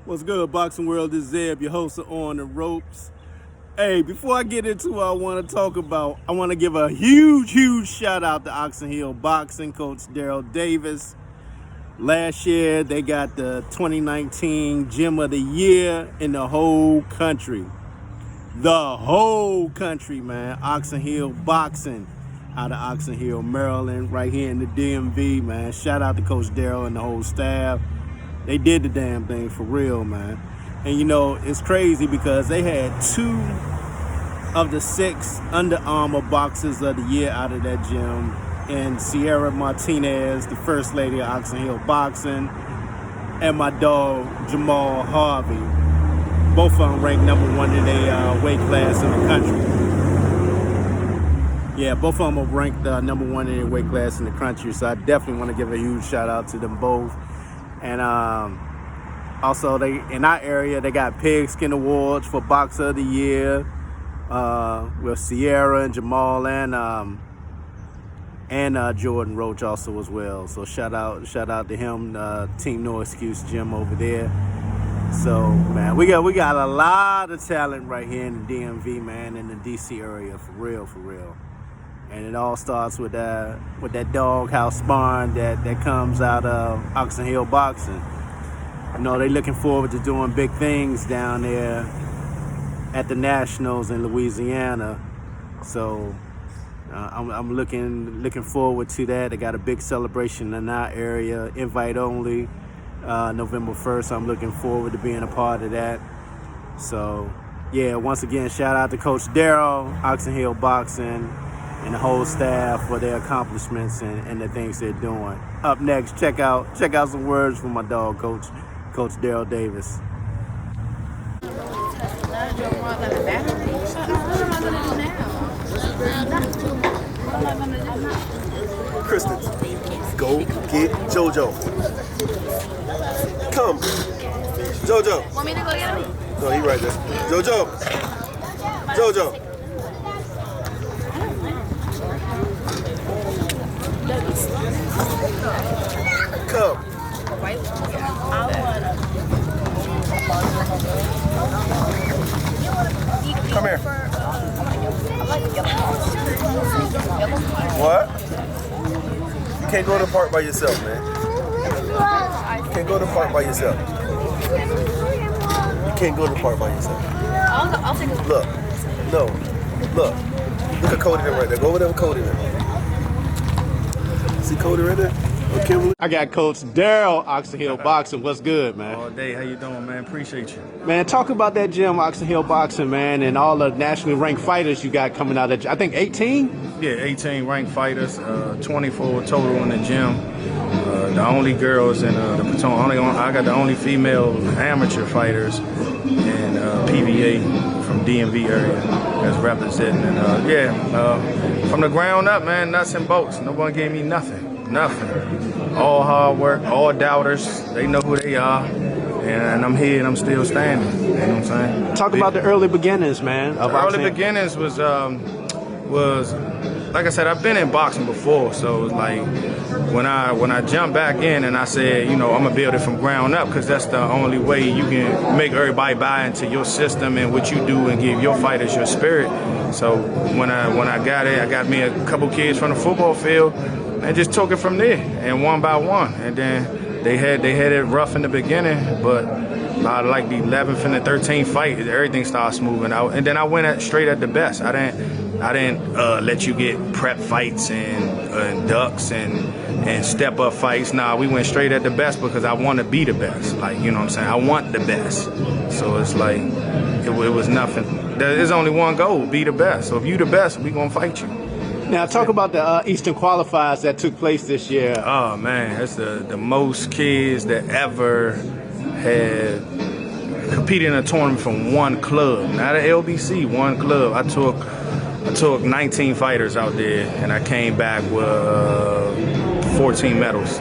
What's good, Boxing World? This is Zeb, your host of On the Ropes. Hey, before I get into what I want to talk about, I want to give a huge shout out to Oxon Hill Boxing, Coach Daryl Davis. Last year, they got the 2019 Gym of the Year in the whole country. The whole country, man. Oxon Hill Boxing out of Oxon Hill, Maryland, right here in the DMV, man. Shout out to Coach Daryl and the whole staff. They did the damn thing for real, man. And you know, it's crazy because they had 2 of the 6 Under Armour boxers of the year out of that gym. And Sierra Martinez, the first lady of Oxon Hill Boxing, and my dog, Jamal Harvey. Both of them ranked #1 in their weight class in the country. Yeah, both of them are ranked #1 in their weight class in the country. So I definitely want to give a huge shout out to them both. And also, they in our area, they got Pigskin Awards for Boxer of the Year with Sierra and Jamal and Jordan Roach also as well. So shout out to him, Team No Excuse Gym over there. So man, we got a lot of talent right here in the DMV, man, in the DC area, for real. And it all starts with that doghouse sparring that comes out of Oxon Hill Boxing. You know, they're looking forward to doing big things down there at the Nationals in Louisiana. So I'm looking forward to that. They got a big celebration in our area, invite only, November 1st. I'm looking forward to being a part of that. So yeah, once again, shout out to Coach Daryl, Oxon Hill Boxing, and the whole staff for their accomplishments and the things they're doing. Up next, check out some words from my dog, Coach Daryl Davis. Kristen, go get JoJo. Come. JoJo. Want me to go get him? No, he right there. JoJo. Come. Come here. What? You can't go to the park by yourself, man. You can't go to the park by yourself. You can't go to the park by yourself. I'll take a Look. No. Look. Look at Cody there right there. Go over there with Cody there. See Cody right there? Okay. I got Coach Daryl, Oxon Hill Boxing. What's good, man? All day. How you doing, man? Appreciate you. Man, talk about that gym, Oxon Hill Boxing, man, and all the nationally ranked fighters you got coming out of, I think, 18? Yeah, 18 ranked fighters, 24 total in the gym. The only girls in the platoon. I got the only female amateur fighters in PVA from DMV area that's representing. And from the ground up, man, nuts and bolts. Nobody gave me nothing. All hard work, all doubters. They know who they are. And I'm here and I'm still standing. You know what I'm saying? Talk about the early beginnings, man. The early beginnings was like I said, I've been in boxing before, so it's like when I jumped back in and I said, you know, I'm gonna build it from ground up because that's the only way you can make everybody buy into your system and what you do and give your fighters your spirit. So when I got it, I got me a couple kids from the football field and just took it from there and one by one. And then they had it rough in the beginning, but by like the 11th and the 13th fight, everything started smoothing out. And then I went straight at the best. I didn't let you get prep fights and ducks and step up fights. Nah, we went straight at the best because I want to be the best. Like, you know what I'm saying? I want the best. So it's like, it was nothing. There's only one goal, be the best. So if you the best, we gonna fight you. Now talk about the Eastern qualifiers that took place this year. Oh man, that's the most kids that ever had competed in a tournament from one club, not an LBC, one club. I took 19 fighters out there, and I came back with 14 medals.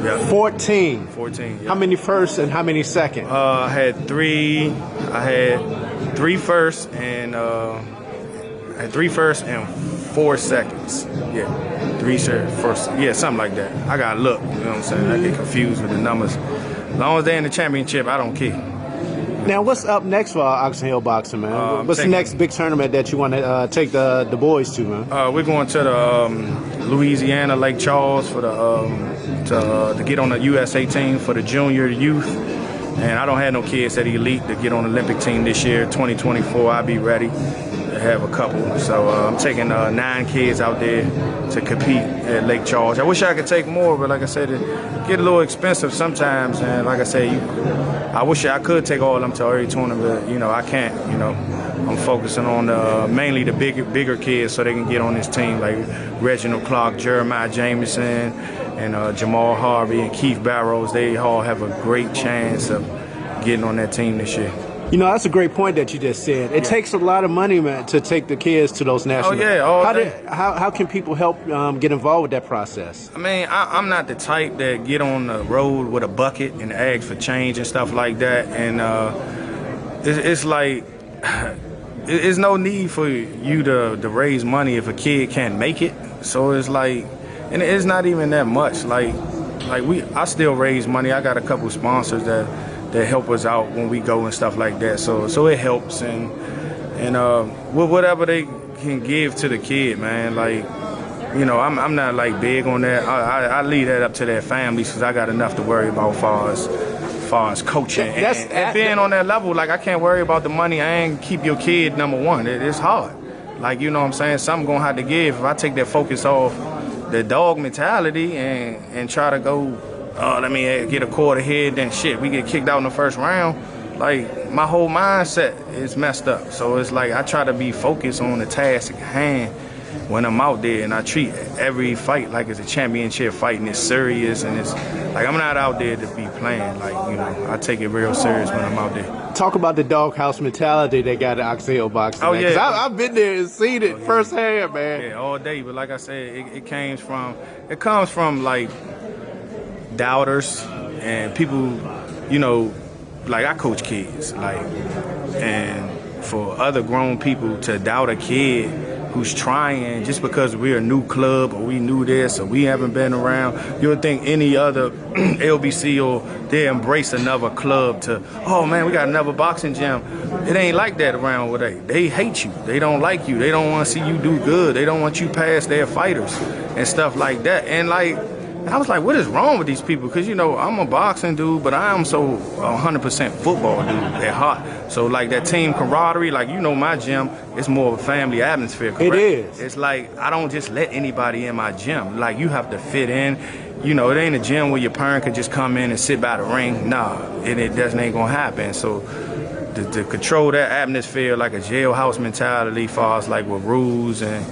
Yeah. 14. 14. Yeah. How many firsts and how many second? I had three firsts and 4 seconds. Yeah, 3 first. Yeah, something like that. I gotta look. You know what I'm saying? I get confused with the numbers. As long as they're in the championship, I don't care. Now, what's up next for Oxon Hill Boxing, man? What's the next big tournament that you want to take the boys to, man? We're going to the Louisiana Lake Charles for the to get on the USA team for the junior youth. And I don't have no kids at elite to get on the Olympic team this year, 2024. I'll be ready to have a couple. So I'm taking 9 kids out there to compete at Lake Charles. I wish I could take more, but like I said, it get a little expensive sometimes. And like I said, I wish I could take all of them to every tournament, but I can't. I'm focusing on mainly the bigger kids so they can get on this team, like Reginald Clark, Jeremiah Jameson, and Jamal Harvey and Keith Barrows. They all have a great chance of getting on that team this year. That's a great point that you just said. It takes a lot of money, man, to take the kids to those national. How can people help get involved with that process? I mean, I'm not the type that get on the road with a bucket and ask for change and stuff like that. And it's like, there's no need for you to raise money if a kid can't make it. So it's like, and it's not even that much. I still raise money. I got a couple sponsors that help us out when we go and stuff like that. So it helps, and whatever they can give to the kid, man. I'm not like big on that. I leave that up to their families because I got enough to worry about far as coaching and being on that level. I can't worry about the money. I ain't keep your kid number one. It's hard. You know what I'm saying? Something gonna have to give. If I take that focus off the dog mentality and try to go, let me get a quarter head, then shit, we get kicked out in the first round. My whole mindset is messed up. So it's I try to be focused on the task at hand when I'm out there, and I treat every fight like it's a championship fight, and it's serious, and it's I'm not out there to be playing. I take it real serious when I'm out there. Talk about the doghouse mentality they got at Oxon Hill Boxing. Oh, yeah. I've been there and seen it firsthand, man. Yeah, all day. But like I said, it comes from doubters and people, I coach kids, and for other grown people to doubt a kid who's trying just because we're a new club or we knew this or we haven't been around, you would think any other LBC or they embrace another club to, oh man, we got another boxing gym. It ain't like that around where they hate you. They don't like you. They don't want to see you do good. They don't want you past their fighters and stuff like that. And I was like, what is wrong with these people? Because, I'm a boxing dude, but I am so 100% football dude at heart. So, that team camaraderie, my gym, it's more of a family atmosphere, correct? It is. It's I don't just let anybody in my gym. You have to fit in. It ain't a gym where your parent could just come in and sit by the ring. Nah, it just ain't going to happen. So, to control that atmosphere, a jailhouse mentality, as far as with rules and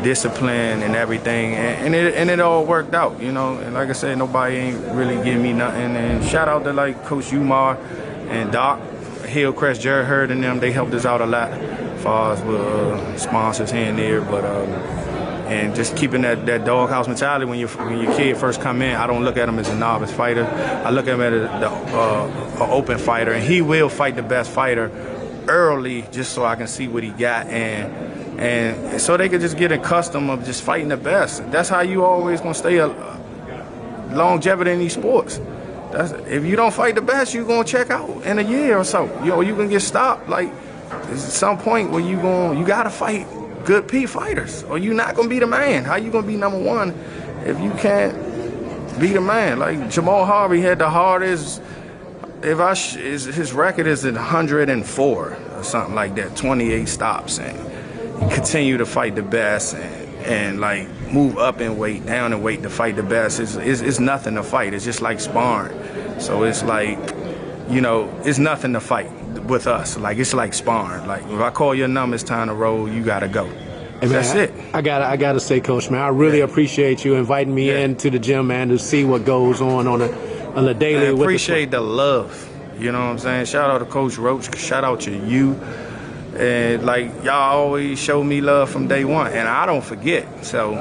discipline and everything, and it all worked out, and like I said, nobody ain't really giving me nothing. And shout out to Coach Umar and Doc Hillcrest, Jared Hurd and them. They helped us out a lot as far as with sponsors here and there, but and just keeping that doghouse mentality when your kid first come in. I don't look at him as a novice fighter. I look at him as an open fighter, and he will fight the best fighter early just so I can see what he got, and so they could just get accustomed of just fighting the best. That's how you always gonna stay longevity in these sports. If you don't fight the best, you're gonna check out in a year or so. You can get stopped. There's some point where you gotta fight good fighters, or you're not gonna be the man. How you gonna be number one if you can't be the man? Jamal Harvey had the hardest. His record is at 104 or something like that, 28 stops, and he continue to fight the best and move up in weight, down in weight to fight the best. It's nothing to fight. It's just like sparring. So it's it's nothing to fight with us. It's like sparring. If I call your number, it's time to roll, you gotta go. Hey, man, that's it. I gotta say, Coach, man, I really appreciate you inviting me into the gym, man, to see what goes on a daily. I appreciate the love. You know what I'm saying? Shout out to Coach Roach. Shout out to you. And y'all always show me love from day one, and I don't forget. So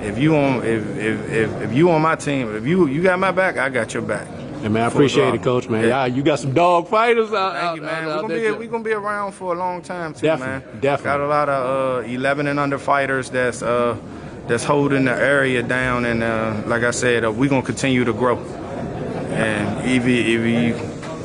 if you on my team, if you got my back, I got your back. Hey, man, I appreciate it, Coach, man. Yeah, you got some dog fighters out. Thank you, man. We're gonna be around for a long time too, man. Definitely. Got a lot of 11 and under fighters that's holding the area down, and like I said, we're gonna continue to grow. And if you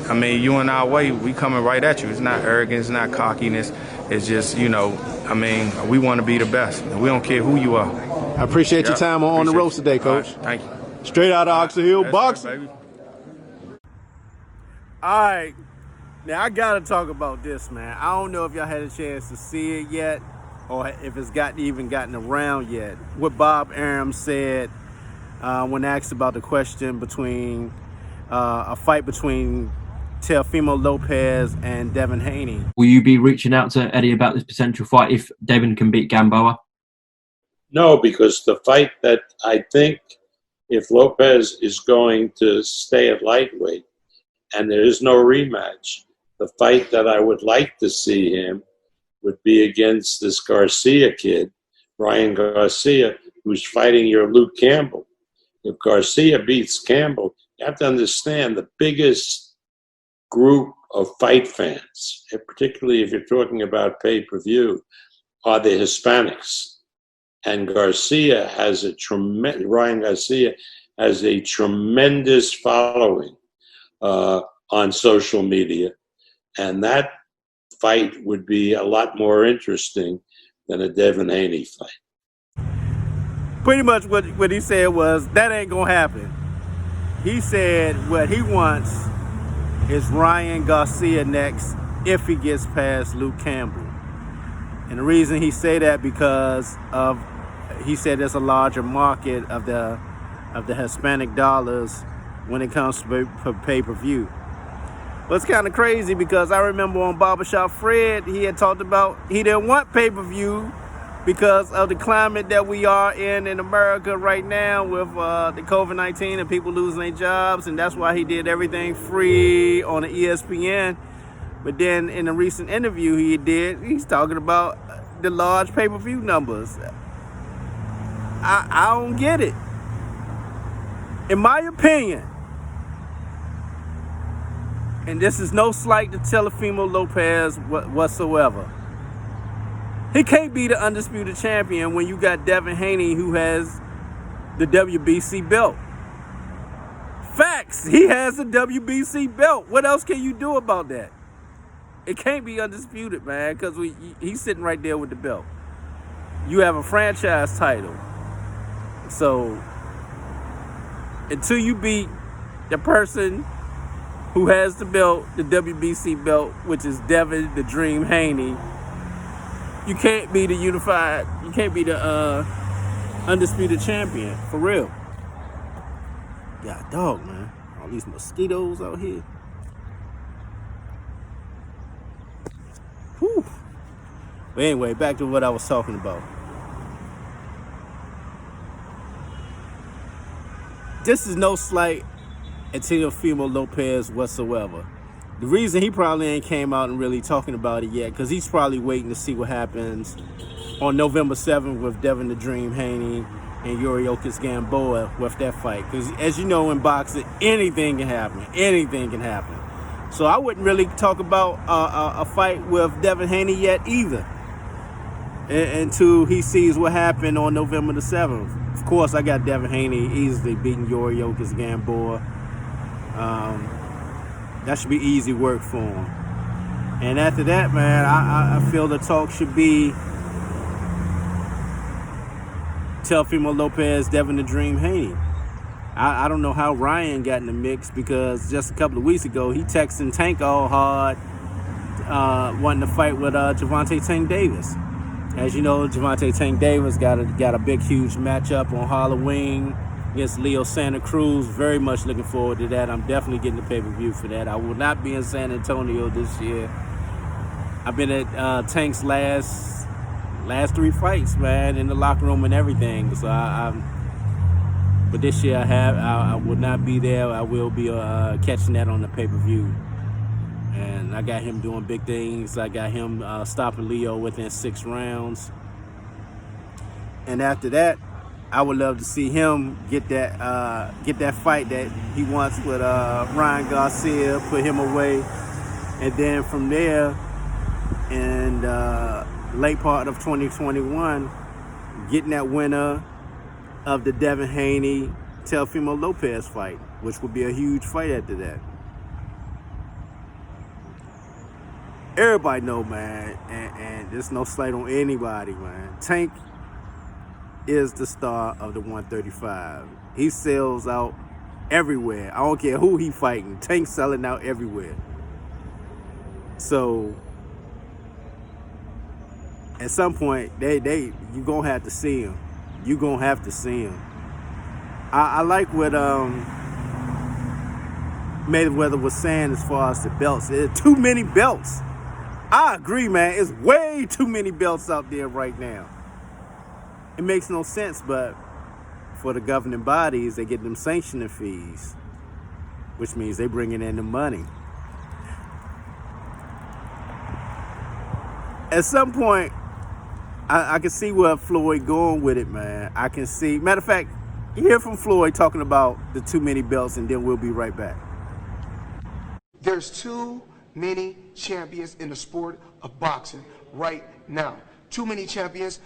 I mean, you and our way, we coming right at you. It's not arrogance, it's not cockiness. It's just, you know, I mean, we want to be the best. And we don't care who you are. I appreciate your time on the roast today, Coach. Right, thank you. Straight out of Oxon Hill That's boxing. right, baby. All right. Now, I got to talk about this, man. I don't know if y'all had a chance to see it yet or if it's even gotten around yet. What Bob Arum said when asked about the question between a fight between Teofimo Lopez and Devin Haney. Will you be reaching out to Eddie about this potential fight if Devin can beat Gamboa? No, because the fight that I think if Lopez is going to stay at lightweight and there is no rematch, the fight that I would like to see him would be against this Garcia kid, Ryan Garcia, who's fighting your Luke Campbell. If Garcia beats Campbell, you have to understand the biggest group of fight fans, and particularly if you're talking about pay-per-view, are the Hispanics. And Garcia has Ryan Garcia has a tremendous following on social media. And that fight would be a lot more interesting than a Devin Haney fight. Pretty much what he said was, that ain't gonna happen. He said what he wants is Ryan Garcia next if he gets past Luke Campbell. And the reason he say that because of, he said there's a larger market of the Hispanic dollars when it comes to pay-per-view. But it's kind of crazy because I remember on Barbershop Fred, he had talked about he didn't want pay-per-view because of the climate that we are in America right now with the COVID-19 and people losing their jobs, and that's why he did everything free on the ESPN. But then in a recent interview he's talking about the large pay-per-view numbers. I don't get it. In my opinion, and this is no slight to Teofimo Lopez whatsoever, he can't be the undisputed champion when you got Devin Haney who has the WBC belt. Facts, he has the WBC belt. What else can you do about that? It can't be undisputed, man, because he's sitting right there with the belt. You have a franchise title. So until you beat the person who has the belt, the WBC belt, which is Devin the Dream Haney, you can't be the undisputed champion, for real. God dog, man. All these mosquitoes out here. Whew. But anyway, back to what I was talking about. This is no slight at Teofimo Lopez whatsoever. The reason he probably ain't came out and really talking about it yet, because he's probably waiting to see what happens on November 7th with Devin the Dream Haney and Yuriokis Gamboa with that fight. Because as you know, in boxing, anything can happen. Anything can happen. So I wouldn't really talk about a fight with Devin Haney yet either, until he sees what happened on November the 7th. Of course, I got Devin Haney easily beating Yuriokis Gamboa. That should be easy work for him. And after that, man, I feel the talk should be Teofimo Lopez, Devin the Dream Haney. I don't know how Ryan got in the mix, because just a couple of weeks ago, he texting Tank all hard, wanting to fight with Gervonta Tank Davis. As you know, Gervonta Tank Davis got a big, huge matchup on Halloween against Leo Santa Cruz. Very much looking forward to that. I'm definitely getting the pay-per-view for that. I will not be in San Antonio this year. I've been at Tank's last 3 fights, man, in the locker room and everything. So but this year I will not be there. I will be catching that on the pay-per-view. And I got him doing big things. I got him stopping Leo within 6 rounds. And after that, I would love to see him get that fight that he wants with Ryan Garcia, put him away. And then from there, in late part of 2021, getting that winner of the Devin Haney, Teofimo Lopez fight, which would be a huge fight after that. everybody know, man, and there's no slight on anybody, man. Tank is the star of the 135. He sells out everywhere. I don't care who he fighting. Tank selling out everywhere. So at some point, you gonna have to see him. You gonna have to see him. I like what Mayweather was saying as far as the belts. There's too many belts. I agree, man. It's way too many belts out there right now. It makes no sense, but for the governing bodies, they get them sanctioning fees, which means they bringing in the money. At some point, I can see where Floyd going with it, man. I can see. Matter of fact, you hear from Floyd talking about the too many belts, and then we'll be right back. There's too many champions in the sport of boxing right now. Too many champions.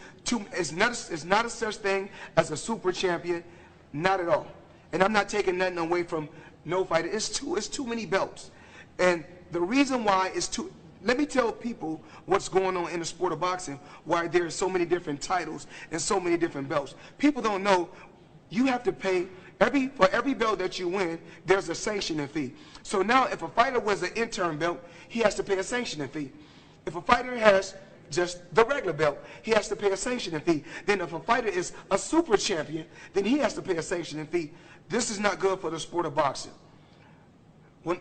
It's not a such thing as a super champion, not at all. And I'm not taking nothing away from no fighter. It's too many belts, and the reason why is too. Let me tell people what's going on in the sport of boxing, why there's so many different titles and so many different belts. People don't know you have to pay for every belt that you win, there's a sanctioning fee. So now if a fighter wins an interim belt, he has to pay a sanctioning fee. If a fighter has just the regular belt, he has to pay a sanctioning fee. Then if a fighter is a super champion, then he has to pay a sanctioning fee. This is not good for the sport of boxing. When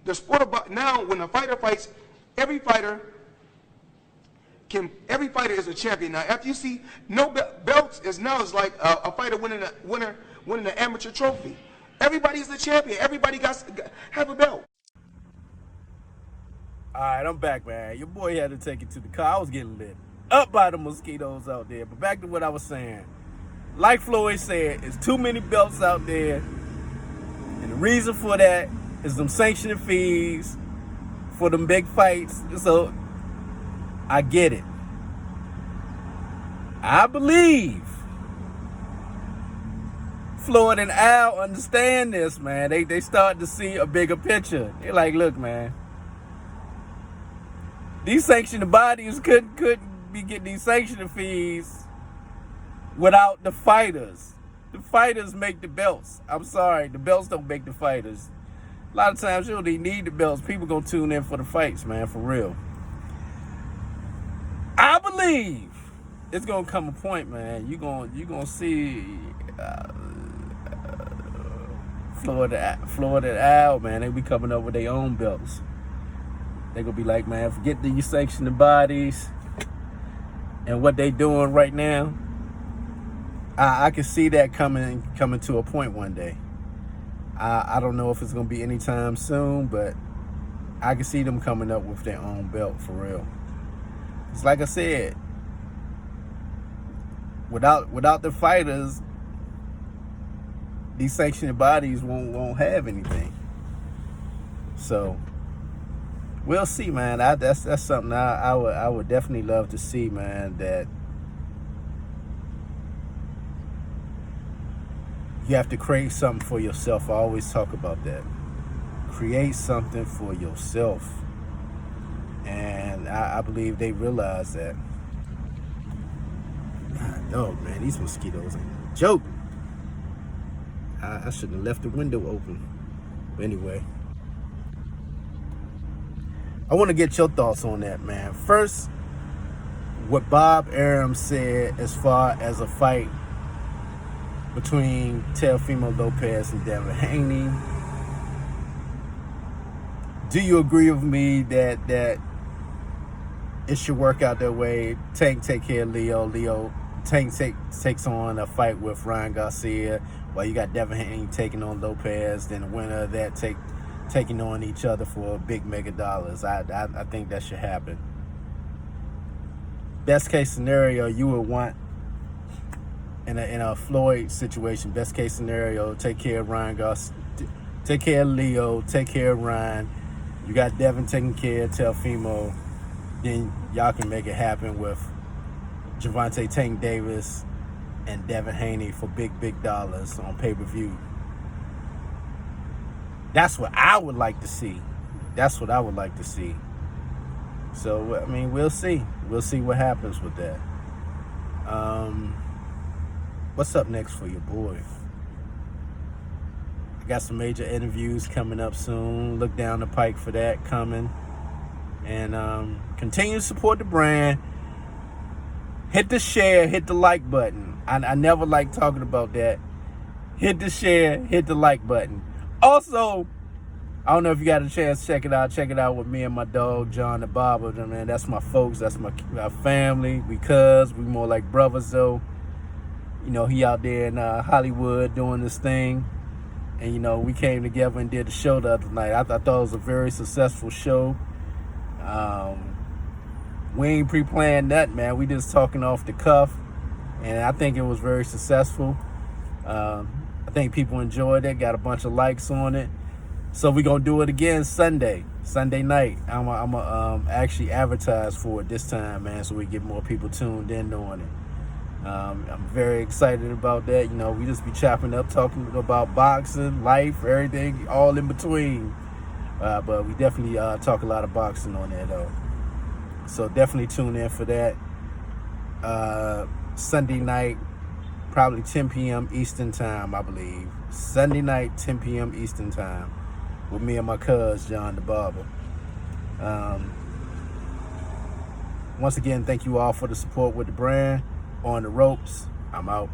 the sport of now, when a fighter fights, every fighter is a champion. Now, after you see no belts, is like a fighter winning an amateur trophy. Everybody's a champion. Everybody have a belt. All right, I'm back, man. Your boy had to take it to the car. I was getting lit up by the mosquitoes out there. But back to what I was saying. Like Floyd said, it's too many belts out there. And the reason for that is them sanctioning fees for them big fights. So I get it. I believe Floyd and Al understand this, man. They start to see a bigger picture. They're like, look, man, these sanctioning bodies couldn't be getting these sanctioning fees without the fighters. The fighters make the belts. I'm sorry, the belts don't make the fighters. A lot of times you don't even need the belts. People gonna tune in for the fights, man, for real. I believe it's gonna come a point, man. You gonna see Florida and Al, man. They be coming up with their own belts. They gonna be like, man, forget these sanctioning bodies and what they doing right now. I can see that coming to a point one day. I don't know if it's gonna be anytime soon, but I can see them coming up with their own belt for real. It's like I said, without the fighters, these sanctioning bodies won't have anything. So we'll see, man. That's something I would definitely love to see, man. That you have to create something for yourself. I always talk about that. Create something for yourself. And I believe they realize that. Oh, man, these mosquitoes ain't a joke. I shouldn't have left the window open. But anyway, I want to get your thoughts on that, man. First, what Bob Arum said as far as a fight between Teofimo Lopez and Devin Haney. Do you agree with me that it should work out that way? Tank take care of Leo. Tank takes on a fight with Ryan Garcia, while you got Devin Haney taking on Lopez. Then the winner of that taking on each other for big mega dollars. I think that should happen. Best case scenario, you would want in a Floyd situation. Best case scenario, take care of Ryan Garcia, take care of Leo, take care of Ryan. You got Devin taking care of Teofimo. Then y'all can make it happen with Gervonta Tank Davis and Devin Haney for big dollars on pay-per-view. That's what I would like to see. That's what I would like to see. So, I mean, we'll see. We'll see what happens with that. What's up next for your boy? I got some major interviews coming up soon. Look down the pike for that coming. And continue to support the brand. Hit the share, hit the like button. I never like talking about that. Hit the share, hit the like button. Also, I don't know if you got a chance to check it out. Check it out with me and my dog, John the Barber. Man, that's my folks. That's my family. We more like brothers, though. You know, he out there in Hollywood doing this thing. And, you know, we came together and did the show the other night. I thought it was a very successful show. We ain't pre-planned that, man. We just talking off the cuff. And I think it was very successful. I think people enjoyed it. Got a bunch of likes on it. So we're going to do it again Sunday night. I'm actually advertise for it this time, man, so we get more people tuned in on it. I'm very excited about that. You know, we just be chopping up, talking about boxing, life, everything, all in between. But we definitely talk a lot of boxing on there, though. So definitely tune in for that. Sunday night, probably 10 p.m. Eastern time, I believe. Sunday night, 10 p.m. Eastern time, with me and my cuz, John the Barber. Once again, thank you all for the support with the brand. On the ropes. I'm out.